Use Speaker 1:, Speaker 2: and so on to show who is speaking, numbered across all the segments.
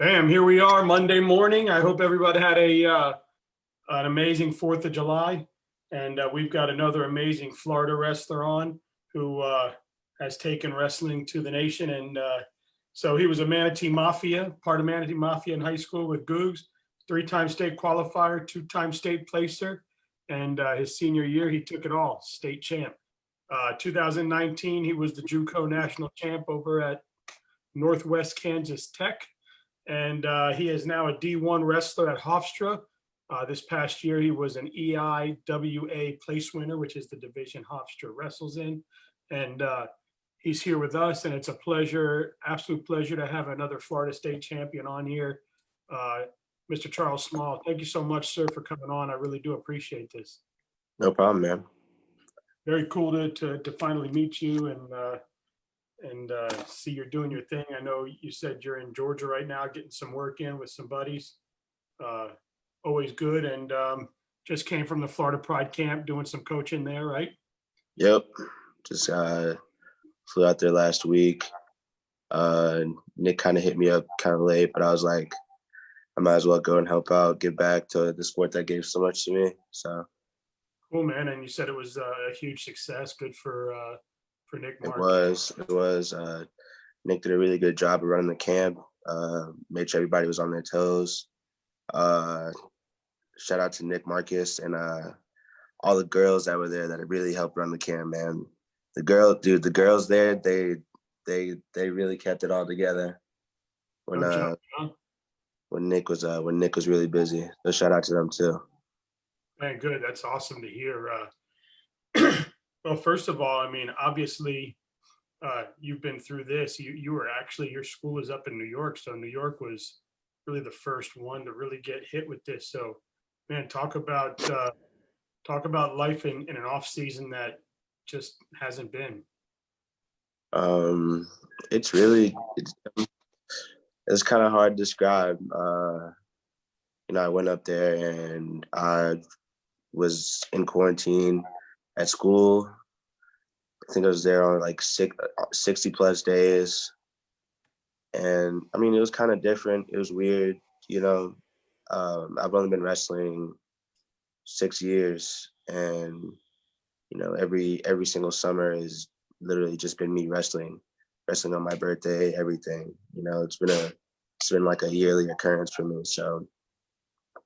Speaker 1: Bam, here we are Monday morning. I hope everybody had an amazing 4th of July. And we've got another amazing Florida wrestler on who has taken wrestling to the nation. And so he was a Manatee Mafia, part of Manatee Mafia in high school with Googs, 3-time state qualifier, 2-time state placer. And his senior year, he took it all, state champ. 2019, he was the JUCO national champ over at Northwest Kansas Tech. And he is now a D1 wrestler at Hofstra. This past year, he was an EIWA place winner, which is the division Hofstra wrestles in. And he's here with us, and it's a pleasure, absolute pleasure to have another Florida State champion on here. Mr. Charles Small, thank you so much, sir, for coming on. I really do appreciate this.
Speaker 2: No problem, man.
Speaker 1: Very cool to finally meet you and see you're doing your thing. I know you said you're in Georgia right now, getting some work in with some buddies. Always good. And just came from the Florida Pride camp, doing some coaching there, right?
Speaker 2: Yep. Just flew out there last week. Nick kind of hit me up kind of late, but I was like, I might as well go and help out, give back to the sport that gave so much to me. So
Speaker 1: cool, man. And you said it was a huge success. Good for Nick Mark.
Speaker 2: It was. Nick did a really good job of running the camp. Made sure everybody was on their toes. Shout out to Nick Marcus and all the girls that were there that really helped run the camp, man. The girls there, they really kept it all together when Nick was really busy. So shout out to them too.
Speaker 1: Man, good. That's awesome to hear. Well, first of all, I mean, obviously, you've been through this. You were actually, your school is up in New York, so New York was really the first one to really get hit with this. So, man, talk about life in an off season that just hasn't been.
Speaker 2: It's kind of hard to describe. I went up there and I was in quarantine at school. I think I was there on like 60 plus days. And I mean, it was kind of different. It was weird. I've only been wrestling 6 years, and, every single summer has literally just been me wrestling on my birthday, everything. It's been like a yearly occurrence for me. So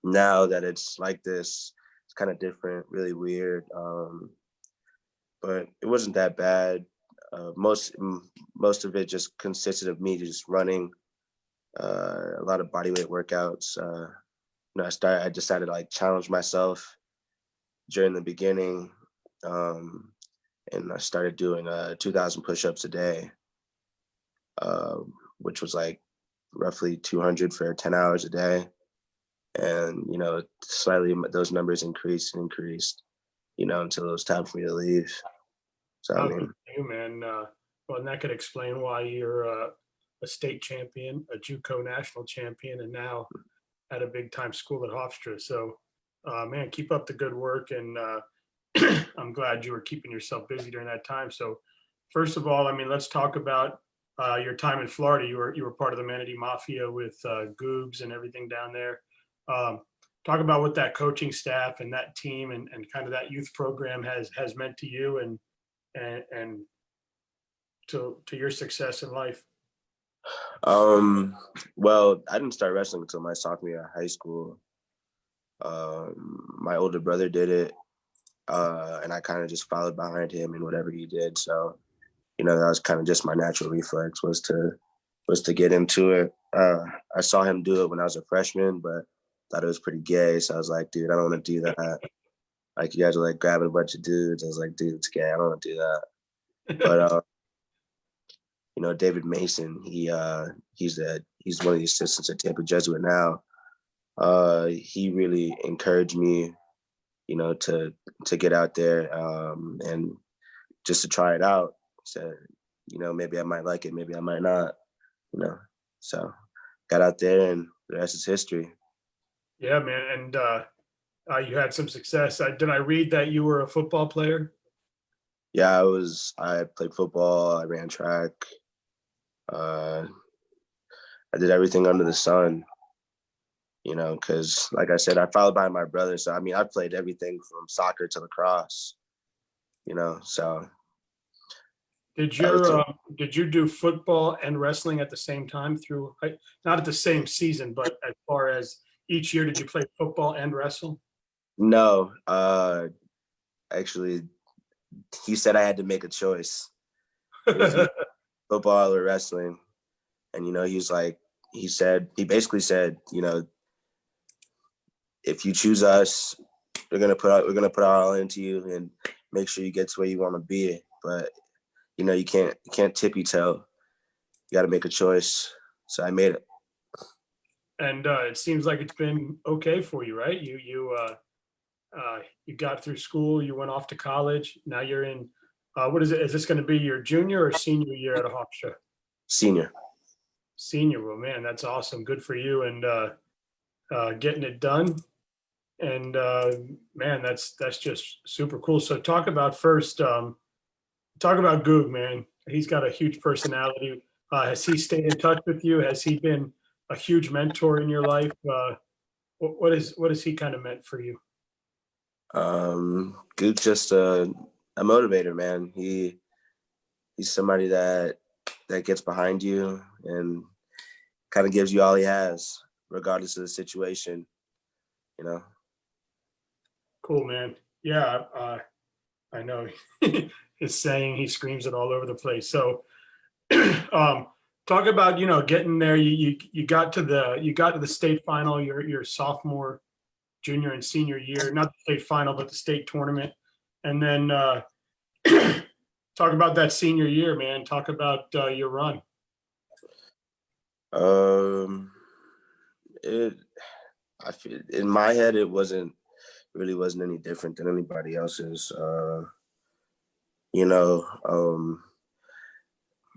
Speaker 2: now that it's like this, it's kind of different, really weird. But it wasn't that bad. Most of it just consisted of me just running, a lot of bodyweight workouts. I decided to like challenge myself during the beginning, and I started doing 2,000 push-ups a day, which was like roughly 200 for 10 hours a day. And, slightly those numbers increased, until it was time for me to leave. So, I mean,
Speaker 1: you, man. Well, and that could explain why you're a state champion, a JUCO national champion, and now at a big time school at Hofstra. So, man, keep up the good work. And I'm glad you were keeping yourself busy during that time. So, first of all, I mean, let's talk about your time in Florida. You were part of the Manatee Mafia with Googs and everything down there. Talk about what that coaching staff and that team and kind of that youth program has meant to you and to your success in life.
Speaker 2: Well, I didn't start wrestling until my sophomore year of high school. My older brother did it, and I kind of just followed behind him in whatever he did. So, that was kind of just my natural reflex was to get into it. I saw him do it when I was a freshman, but thought it was pretty gay. So I was like, dude, I don't want to do that. Like, you guys are like grabbing a bunch of dudes. I was like, dude, it's gay. I don't want to do that. But David Mason, he's one of the assistants at Tampa Jesuit now. He really encouraged me, to get out there and just to try it out. So, maybe I might like it, maybe I might not. So got out there, and the rest is history.
Speaker 1: Yeah, man, and you had some success. Did I read that you were a football player?
Speaker 2: Yeah, I played football. I ran track. I I did everything under the sun, because like I said, I followed by my brother. So, I mean, I played everything from soccer to lacrosse, so
Speaker 1: Did
Speaker 2: that was
Speaker 1: your
Speaker 2: it.
Speaker 1: did you do football and wrestling at the same time through not at the same season, but as far as each year, did you play football and wrestle?
Speaker 2: No, actually, he said I had to make a choice. It was either football or wrestling. And, he basically said, if you choose us, we're gonna put our all into you and make sure you get to where you want to be. But you can't tippy toe. You got to make a choice. So I made it.
Speaker 1: And it seems like it's been okay for you, right? You got through school, you went off to college. Now you're in. What is it? Is this going to be your junior or senior year at Hofstra?
Speaker 2: Senior.
Speaker 1: Senior. Well, man, that's awesome. Good for you, and getting it done. And man, that's just super cool. So talk about first. Talk about Goog, man. He's got a huge personality. Has he stayed in touch with you? Has he been a huge mentor in your life? What is he kind of meant for you?
Speaker 2: Gook's just a motivator, man. He's somebody that gets behind you and kind of gives you all he has, regardless of the situation. You know.
Speaker 1: Cool, man. Yeah, I know. His saying, he screams it all over the place. So, talk about getting there. You got to the state final your sophomore, junior, and senior year. Not the state final, but the state tournament. And then talk about that senior year, man. Talk about your run.
Speaker 2: Um, it I feel in my head really wasn't any different than anybody else's. You know,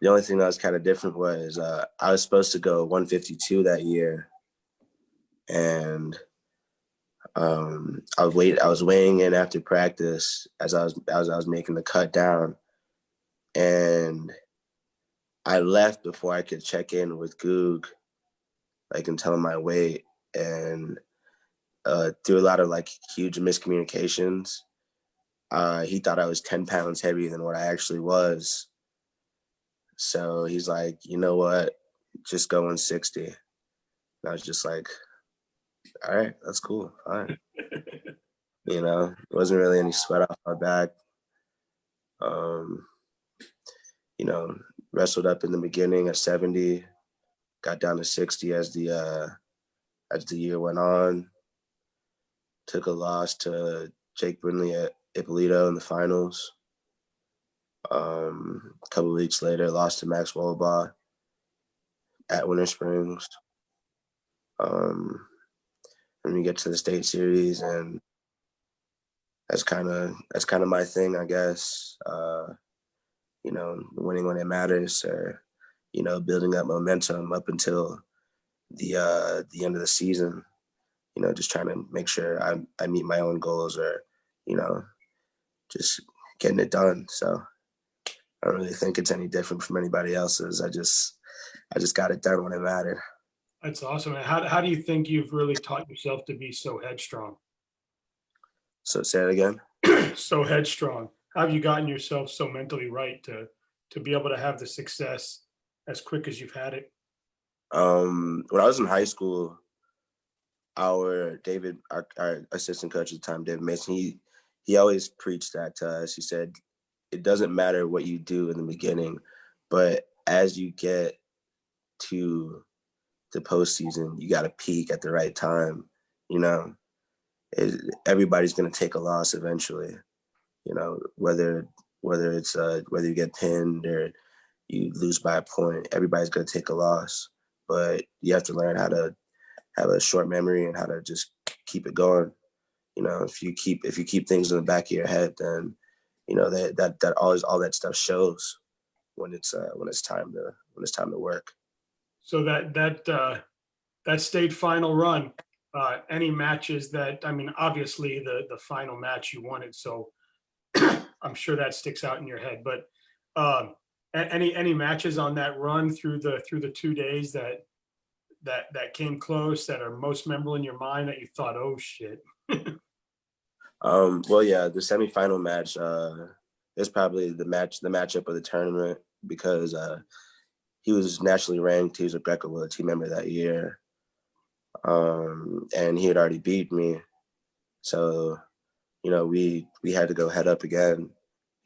Speaker 2: the only thing that was kind of different was I was supposed to go 152 that year, and I was weighing in after practice as I was making the cut down, and I left before I could check in with Goog, like and tell him my weight, and through a lot of like huge miscommunications, he thought I was 10 pounds heavier than what I actually was. So he's like, you know what, just go 160. And I was just like, all right, that's cool, fine. It wasn't really any sweat off my back. Um, you know, wrestled up in the beginning at 70, got down to 60 as the year went on. Took a loss to Jake Brindley at Ippolito in the finals. A couple of weeks later, lost to Max Wollabah at Winter Springs. And we get to the state series, and that's kind of my thing, I guess. Winning when it matters, or building up momentum up until the end of the season. Just trying to make sure I meet my own goals, or just getting it done. So I don't really think it's any different from anybody else's. I just got it done when it mattered.
Speaker 1: That's awesome. And how do you think you've really taught yourself to be so headstrong?
Speaker 2: So say it again.
Speaker 1: So headstrong. How have you gotten yourself so mentally right to be able to have the success as quick as you've had it?
Speaker 2: When I was in high school, our assistant coach at the time, David Mason, he always preached that to us. He said, it doesn't matter what you do in the beginning, but as you get to the postseason, you got to peak at the right time. Everybody's going to take a loss eventually. Whether you get pinned or you lose by a point, everybody's going to take a loss. But you have to learn how to have a short memory and how to just keep it going. If you keep things in the back of your head, then that always all that stuff shows when it's time to work.
Speaker 1: So that state final run, any matches that, I mean, obviously the final match you won it, so I'm sure that sticks out in your head. But any matches on that run through the 2 days that that came close, that are most memorable in your mind that you thought, oh shit?
Speaker 2: Well, yeah, the semifinal match is probably the matchup of the tournament because he was nationally ranked. He was a WWL team member that year, and he had already beat me. So, we had to go head up again,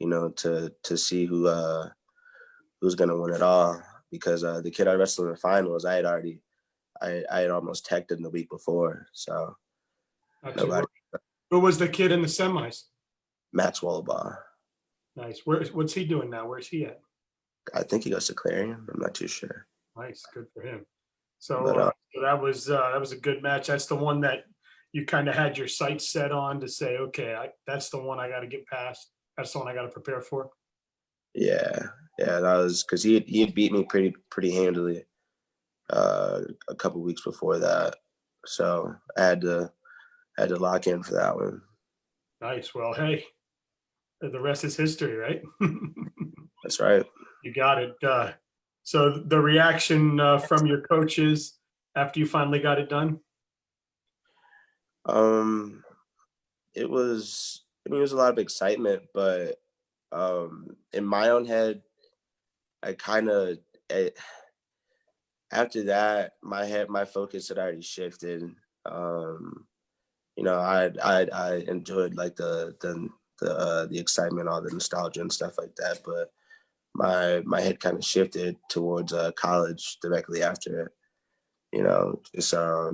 Speaker 2: to see who's gonna win it all. Because the kid I wrestled in the finals, I had almost teched him the week before. So
Speaker 1: Gotcha.
Speaker 2: nobody.
Speaker 1: Who was the kid in the semis?
Speaker 2: Maxwell Ball.
Speaker 1: Nice. What's he doing now? Where's he at?
Speaker 2: I think he goes to Clarion. I'm not too sure.
Speaker 1: Nice, good for him. So,
Speaker 2: But
Speaker 1: so that was a good match. That's the one that you kind of had your sights set on to say, okay, that's the one I got to get past. That's the one I got to prepare for.
Speaker 2: yeah, that was because he had beat me pretty handily a couple weeks before that. So I had to lock in for that one.
Speaker 1: Nice. Well, hey, the rest is history, right?
Speaker 2: That's right.
Speaker 1: You got it. So the reaction from your coaches after you finally got it done?
Speaker 2: It was a lot of excitement, but in my own head, I kind of after that, my focus had already shifted. I enjoyed like the excitement, all the nostalgia and stuff like that, but my head kind of shifted towards college directly after it. Just I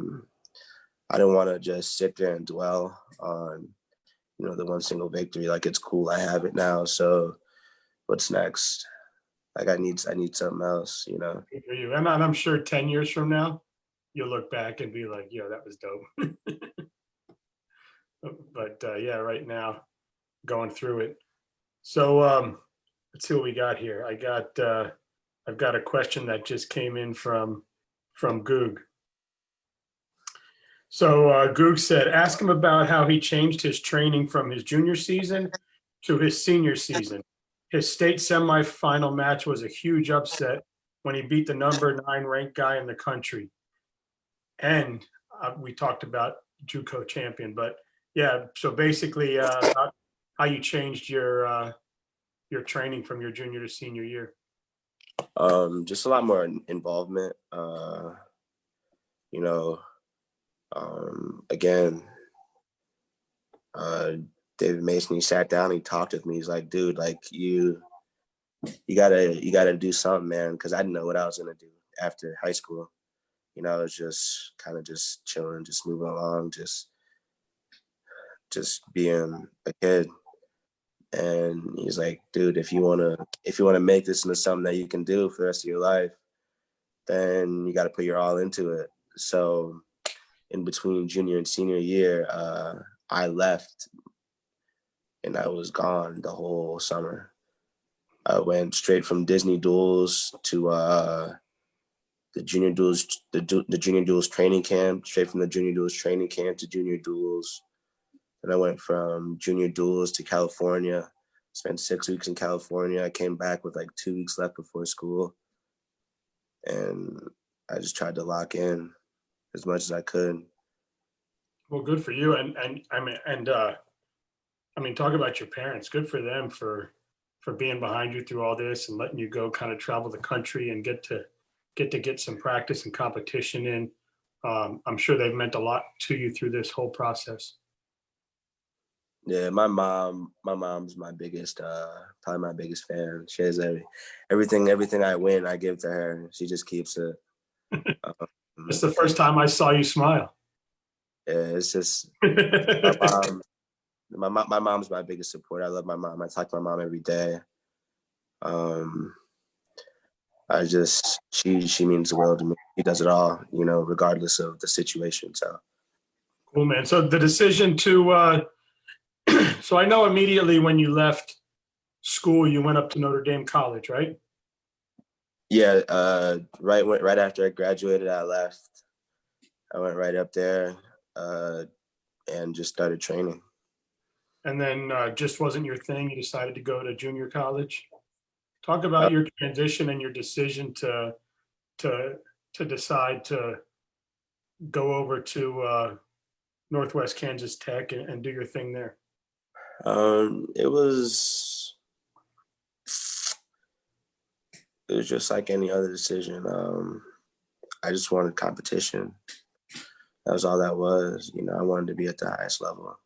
Speaker 2: didn't want to just sit there and dwell on the one single victory. Like, it's cool, I have it now. So what's next? Like, I need something else.
Speaker 1: Good for you. And I'm sure 10 years from now, you'll look back and be like, yo, that was dope. But yeah, right now, going through it. So let's see what we got here. I've got a question that just came in from Goog. So Goog said, ask him about how he changed his training from his junior season to his senior season. His state semifinal match was a huge upset when he beat the #9 ranked guy in the country. And we talked about JUCO champion, but yeah, so basically about how you changed your training from your junior to senior year.
Speaker 2: Just a lot more involvement. Again, David Mason, he sat down, he talked with me. He's like, dude, like you gotta do something, man. Cause I didn't know what I was gonna do after high school. I was just kind of just chilling, just moving along, just being a kid. And he's like, dude, if you wanna make this into something that you can do for the rest of your life, then you gotta put your all into it. So in between junior and senior year, I left and I was gone the whole summer. I went straight from Disney duels to the junior duels training camp, straight from the junior duels training camp to junior duels. And I went from junior duels to California, spent 6 weeks in California. I came back with like 2 weeks left before school. And I just tried to lock in as much as I could.
Speaker 1: Well, good for you. And I mean, talk about your parents. Good for them for being behind you through all this and letting you go kind of travel the country and get some practice and competition in. I'm sure they've meant a lot to you through this whole process.
Speaker 2: Yeah, my mom's my biggest, probably my biggest fan. She has everything I win, I give to her. She just keeps it.
Speaker 1: It's the first time I saw you smile.
Speaker 2: Yeah, it's just my mom. My mom's my biggest support. I love my mom. I talk to my mom every day. She means the world to me. She does it all, regardless of the situation. So
Speaker 1: Cool, man. So the decision to so I know immediately when you left school, you went up to Notre Dame College, right?
Speaker 2: yeah, right after I graduated, I left. I went right up there and just started training.
Speaker 1: And then just wasn't your thing. You decided to go to junior college. Talk about your transition and your decision to decide to go over to Northwest Kansas Tech and do your thing there?
Speaker 2: It was just like any other decision. I just wanted competition. That was all that was. I wanted to be at the highest level.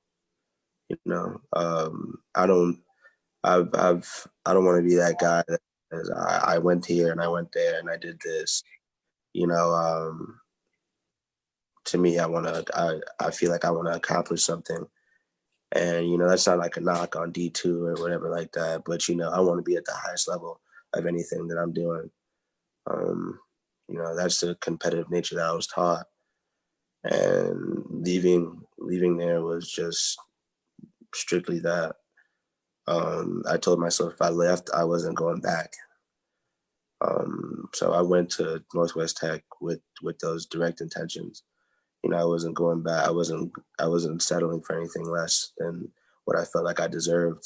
Speaker 2: I don't want to be that guy that says, I went here and I went there and I did this. You know, to me, I feel like I want to accomplish something. And, that's not like a knock on D2 or whatever like that. But, I want to be at the highest level of anything that I'm doing. Um, that's the competitive nature that I was taught. And leaving there was just strictly that. I told myself if I left, I wasn't going back. So I went to Northwest Tech with those direct intentions. I wasn't going back. I wasn't settling for anything less than what I felt like I deserved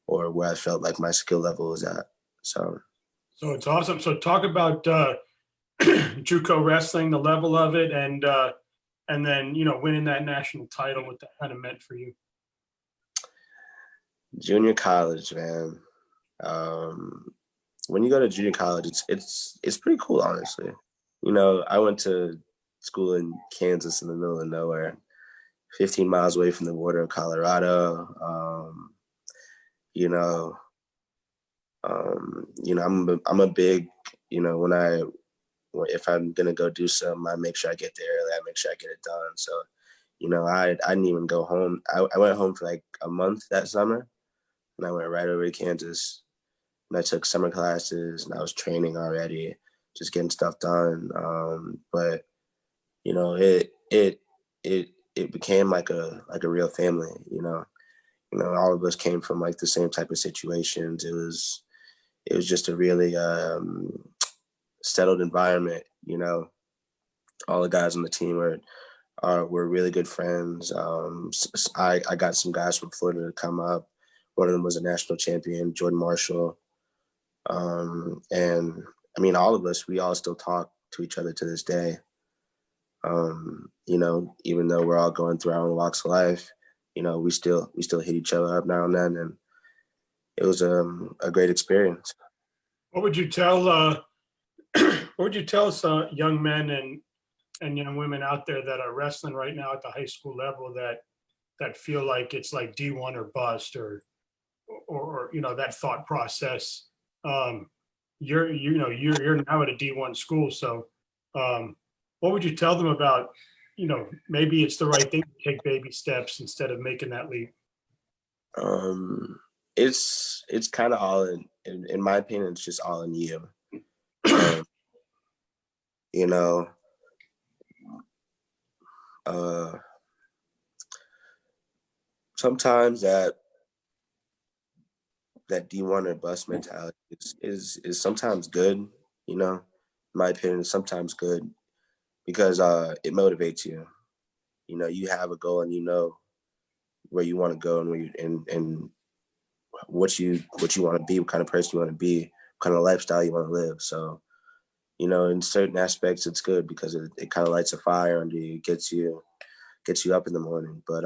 Speaker 2: or where I felt like my skill level was at. So
Speaker 1: So it's awesome. So talk about JUCO wrestling, the level of it, and then winning that national title. What that kind of meant for you?
Speaker 2: junior college, man. When you go to junior college, it's pretty cool, honestly. I went to school in Kansas in the middle of nowhere, 15 miles away from the border of Colorado. You know, I'm a big, if I'm gonna go do something, I make sure I get there early. I make sure I get it done. So, I didn't even go home. I went home for like a month that summer, and I went right over to Kansas. And I took summer classes, and I was training already, just getting stuff done. But it became like a real family. All of us came from like the same type of situations. It was just a really settled environment. All the guys on the team were really good friends. I got some guys from Florida to come up. One of them was a national champion, Jordan Marshall. And I mean, all of us, we all still talk to each other to this day. Even though we're all going through our own walks of life, we still hit each other up now and then, and it was a great experience.
Speaker 1: What would you tell what would you tell some young men and young women out there that are wrestling right now at the high school level that feel like it's like D1 or bust or that thought process? You're now at a D1 school, so what would you tell them about maybe it's the right thing to take baby steps instead of making that leap?
Speaker 2: Um, it's kind of all in my opinion, it's just all in you. Um, you know, uh, sometimes that D1 or bust mentality is sometimes good. In my opinion, it's sometimes good because it motivates you. You have a goal and where you want to go and where and what you want to be, what kind of person you want to be, what kind of lifestyle you want to live. So, in certain aspects, it's good because it kind of lights a fire under you, gets you up in the morning.
Speaker 1: But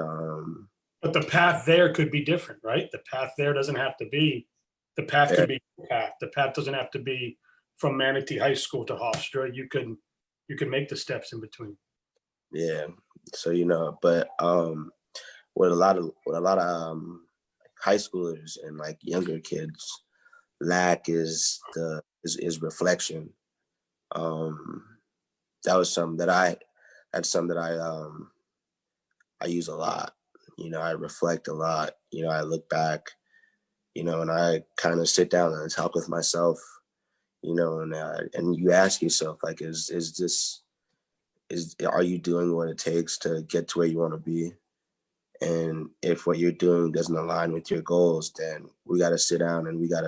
Speaker 1: the path there could be different, right? The path there doesn't have to be the path
Speaker 2: Yeah,
Speaker 1: could be the path. The path doesn't have to be from Manatee High School to Hofstra. You can make the steps in between.
Speaker 2: yeah. So but what a lot of high schoolers and like younger kids lack is reflection. Um, that was something that that's something that I use a lot. I reflect a lot. I look back. And I kind of sit down and talk with myself. And you ask yourself like, are you doing what it takes to get to where you want to be? And if what you're doing doesn't align with your goals, then we got to sit down and we got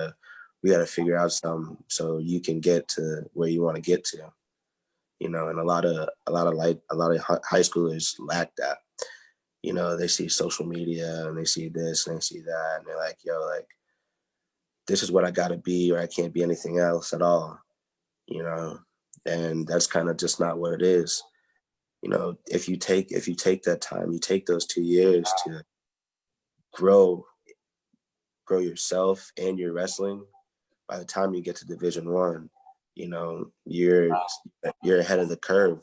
Speaker 2: to figure out some so you can get to where you want to get to. And a lot of high schoolers lack that. They see social media and they see this and they see that and they're like, yo, like this is what I got to be, or I can't be anything else at all. you know and that's kind of just not what it is. you know, if you take that time, you take those 2 years to grow yourself and your wrestling. By the time you get to Division 1, you know, you're ahead of the curve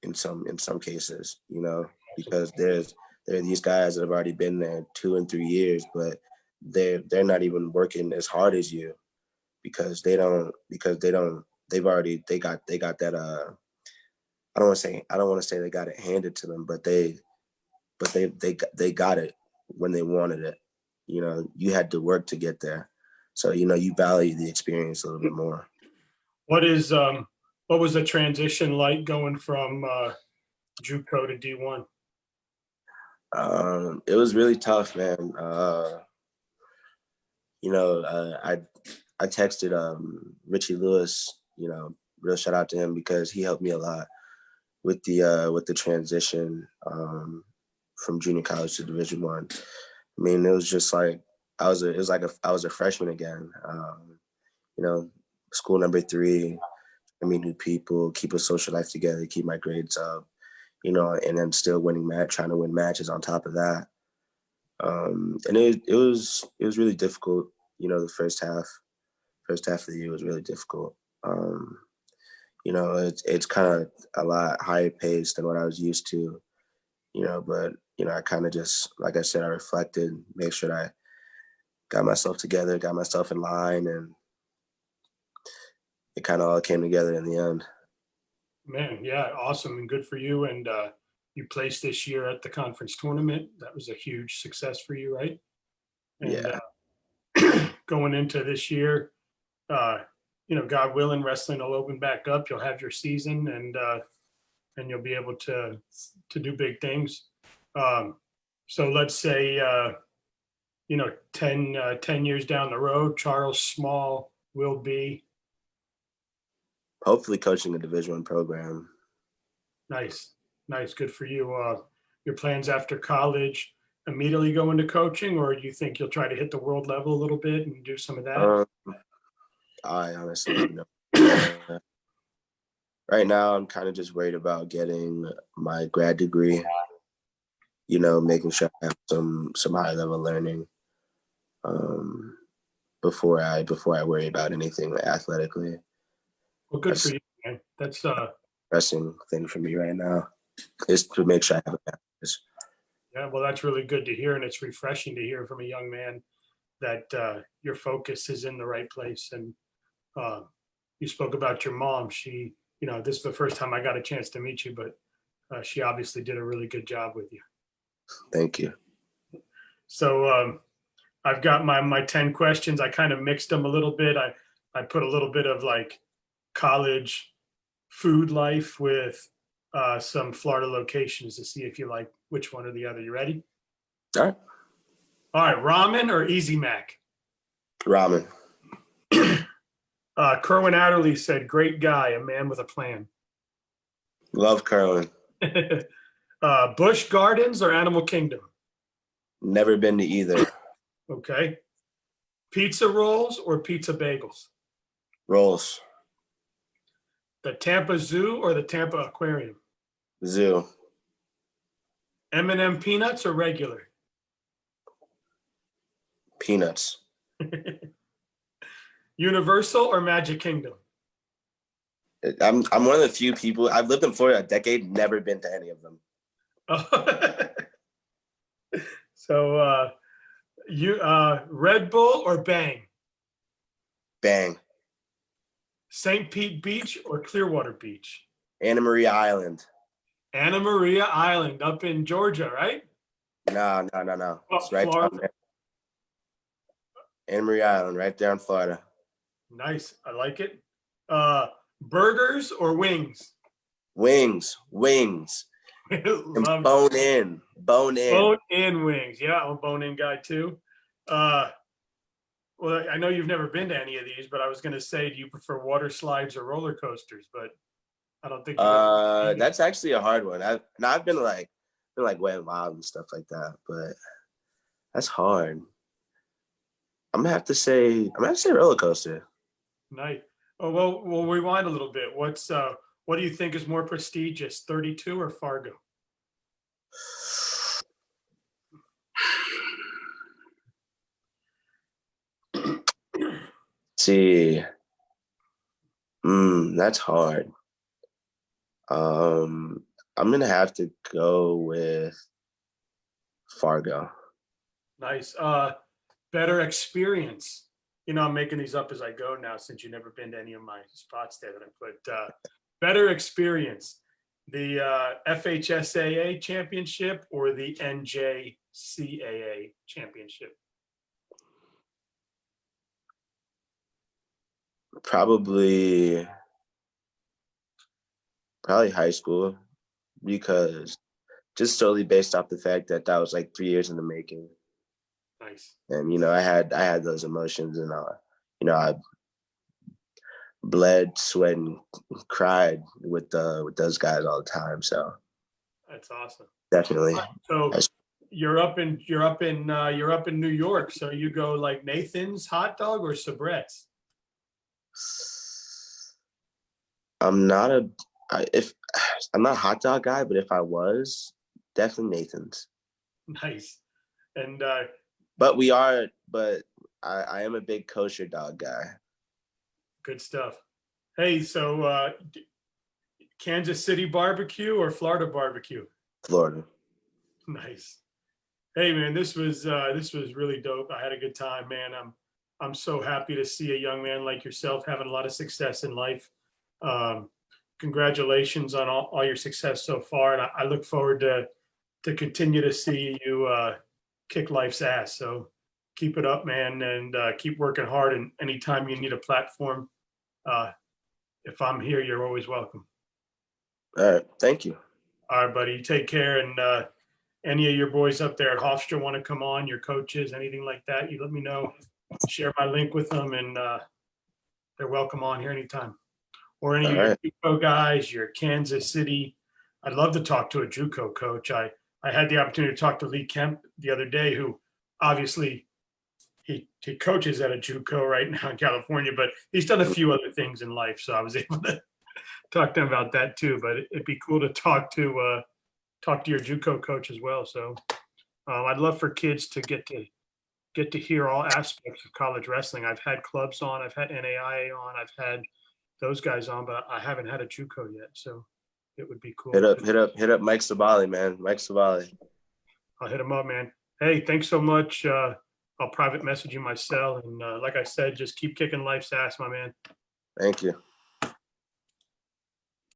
Speaker 2: in some cases, you know, because there are these guys that have already been there 2 and 3 years, but they're not even working as hard as you because they got that I don't want to say they got it handed to them, but they got it when they wanted it. You know, you had to work to get there. So, you know, you value the experience a little bit more.
Speaker 1: What was the transition like going from JUCO to D1?
Speaker 2: It was really tough, man. You know, I texted Richie Lewis, you know, real shout out to him because he helped me a lot with the transition from junior college to Division 1. I mean, it was just like I was a freshman again. You know, school number 3, I meet new people, keep a social life together, keep my grades up, you know, and then still trying to win matches on top of that. And it was really difficult. You know, the first half of the year was really difficult. You know, it's kind of a lot higher paced than what I was used to. You know, but you know, I kind of just, like I said, I reflected, make sure that I got myself together, got myself in line, and it kind of all came together in the end.
Speaker 1: Man, yeah, awesome and good for you. And you placed this year at the conference tournament. That was a huge success for you, right? And
Speaker 2: Yeah,
Speaker 1: going into this year, uh, you know, God willing, wrestling will open back up. You'll have your season, and you'll be able to do big things. So let's say you know 10 years down the road, Charles Small will be
Speaker 2: hopefully coaching a Division 1 program.
Speaker 1: nice, nice, good for you. Your plans after college? Immediately go into coaching, or do you think you'll try to hit the world level a little bit and do some of that?
Speaker 2: I honestly have no idea. Right now, I'm kind of just worried about getting my grad degree. You know, making sure I have some high level learning um, before I worry about anything athletically.
Speaker 1: Well, good for
Speaker 2: That's
Speaker 1: you, man. That's
Speaker 2: a pressing thing for me right now is to make sure I have a master's.
Speaker 1: yeah, well, that's really good to hear, and it's refreshing to hear from a young man that your focus is in the right place. And uh, you spoke about your mom. She, you know, this is the first time I got a chance to meet you, but she obviously did a really good job with you.
Speaker 2: Thank you.
Speaker 1: So I've got my 10 questions. I kind of mixed them a little bit. I put a little bit of like college food life with some Florida locations to see if you like which one or the other. You ready?
Speaker 2: All right.
Speaker 1: All right, ramen or Easy Mac?
Speaker 2: Ramen.
Speaker 1: Kerwin Adderley said, "Great guy, a man with a plan."
Speaker 2: Love curling.
Speaker 1: Busch Gardens or Animal Kingdom?
Speaker 2: Never been to either.
Speaker 1: Okay. Pizza rolls or pizza bagels?
Speaker 2: Rolls.
Speaker 1: The Tampa Zoo or the Tampa Aquarium?
Speaker 2: Zoo.
Speaker 1: M&M peanuts or regular?
Speaker 2: Peanuts.
Speaker 1: Universal or Magic Kingdom?
Speaker 2: I'm one of the few people. I've lived in Florida a decade. Never been to any of them.
Speaker 1: So you Red Bull or Bang?
Speaker 2: Bang.
Speaker 1: St. Pete Beach or Clearwater Beach?
Speaker 2: Anna Maria Island.
Speaker 1: Anna Maria Island up in Georgia, right?
Speaker 2: No.
Speaker 1: Oh,
Speaker 2: It's right
Speaker 1: Florida.
Speaker 2: down there. Anna Maria Island, right there in Florida.
Speaker 1: Nice. I like it. Burgers or wings?
Speaker 2: Wings.
Speaker 1: Love
Speaker 2: Bone in.
Speaker 1: bone-in wings. Yeah, I'm a bone-in guy too. Well, I know you've never been to any of these, but I was going to say, do you prefer water slides or roller coasters? But I don't think you've ever.
Speaker 2: That's actually a hard one. I've been like Wet n Wild and stuff like that, but that's hard. I'm gonna have to say roller coaster.
Speaker 1: Nice. Oh well, we'll rewind a little bit. What do you think is more prestigious, 32 or Fargo?
Speaker 2: See, that's hard. I'm gonna have to go with Fargo.
Speaker 1: Nice. Better experience. I'm making these up as I go now since you've never been to any of my spots there that I put. Better experience. The FHSAA championship or the NJCAA championship?
Speaker 2: Probably high school, because just solely based off the fact that that was like 3 years in the making.
Speaker 1: Nice.
Speaker 2: And I had those emotions, and I bled, sweat, and cried with those guys all the time. So
Speaker 1: That's awesome.
Speaker 2: definitely.
Speaker 1: So you're up in New York. So you go like Nathan's hot dog or Sabret's?
Speaker 2: I'm not a hot dog guy, but if I was, definitely Nathan's.
Speaker 1: Nice. And
Speaker 2: But I am a big kosher dog guy.
Speaker 1: good stuff. Hey, so Kansas City barbecue or Florida barbecue?
Speaker 2: Florida.
Speaker 1: Nice. Hey man, this was really dope. I had a good time, man. I'm so happy to see a young man like yourself having a lot of success in life. Congratulations on all your success so far, and I look forward to continue to see you kick life's ass. So keep it up, man, and keep working hard. And anytime you need a platform, if I'm here, you're always welcome.
Speaker 2: All right. Thank you.
Speaker 1: All right, buddy. Take care. And any of your boys up there at Hofstra want to come on, your coaches, anything like that, you let me know. Share my link with them, and they're welcome on here anytime. Or any of your JUCO guys, your Kansas City. I'd love to talk to a JUCO coach. I had the opportunity to talk to Lee Kemp the other day, who obviously he coaches at a JUCO right now in California, but he's done a few other things in life. So I was able to talk to him about that too. But it'd be cool to talk to your JUCO coach as well. So I'd love for kids to get to hear all aspects of college wrestling. I've had clubs on, I've had NAIA on, I've had those guys on, but I haven't had a JUCO yet. So it would be cool.
Speaker 2: Hit up Mike Sabali, man. Mike Sabali.
Speaker 1: I'll hit him up, man. Hey, thanks so much. I'll private message you my cell. And like I said, just keep kicking life's ass, my man.
Speaker 2: Thank you.